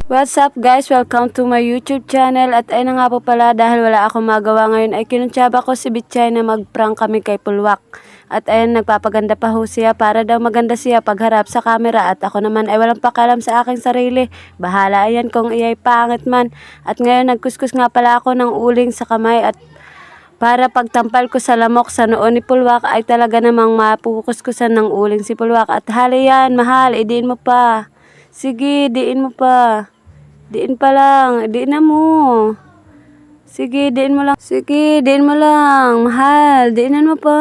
What's up guys? Welcome to my YouTube channel. At ayun na nga po pala, dahil wala akong magawa ngayon ay kinuntsaba ko si Bitchay na mag-prank kami kay Pulwak. At ayun, nagpapaganda pa ho siya para daw maganda siya pagharap sa camera. At ako naman ay walang pakalam sa aking sarili. Bahala ayan kung iyay pangit man. At ngayon nagkuskus nga pala ako ng uling sa kamay at para pagtampal ko sa lamok sa noon ni Pulwak ay talaga namang mapukuskusan ng uling si Pulwak. At hali yan, mahal, idiin mo pa. Sige, diin mo pa. Diin pa lang. Diin na mo. Sige, diin mo lang. Sige, diin mo lang. Mahal, diinan mo pa.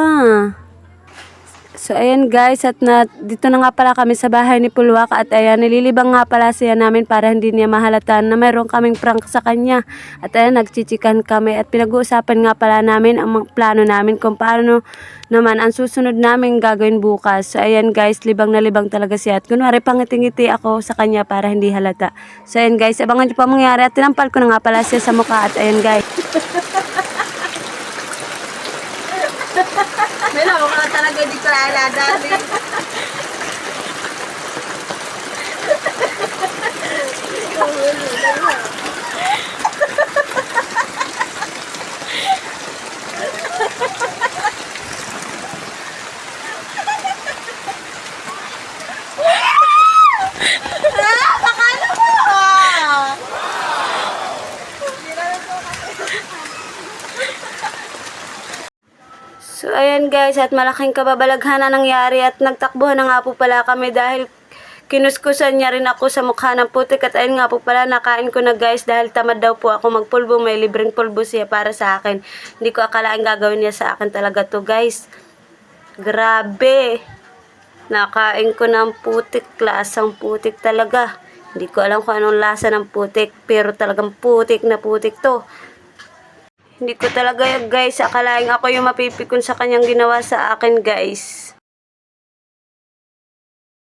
So, ayan guys, at dito na nga pala kami sa bahay ni Pulwak. At ayan, nililibang nga pala siya namin para hindi niya mahalata na mayroon kaming prank sa kanya. At ayan, nagchichikan kami at pinag-uusapan nga pala namin ang mga plano namin kung paano naman ang susunod namin gagawin bukas. So, ayan guys, libang na libang talaga siya. At kunwari, pangiti-ngiti ako sa kanya para hindi halata. So, ayan guys, abangan niyo pa mangyari. At tinampal ko na nga pala siya sa mukha. At ayan guys. Mela, ako na talaga di ko dati. So, ayan guys, at malaking kababalaghan na nangyari at nagtakbuhan na nga po pala kami dahil kinuskusan niya rin ako sa mukha ng putik. At ayun nga po pala, nakain ko na guys dahil tamad daw po ako magpulbo. May libreng pulbo siya para sa akin. Hindi ko akalain gagawin niya sa akin talaga to guys. Grabe. Nakain ko ng putik, lasang putik talaga. Hindi ko alam kung anong lasa ng putik, pero talagang putik na putik to. Hindi ko talaga guys akalain ako yung mapipikon sa kanyang ginawa sa akin guys.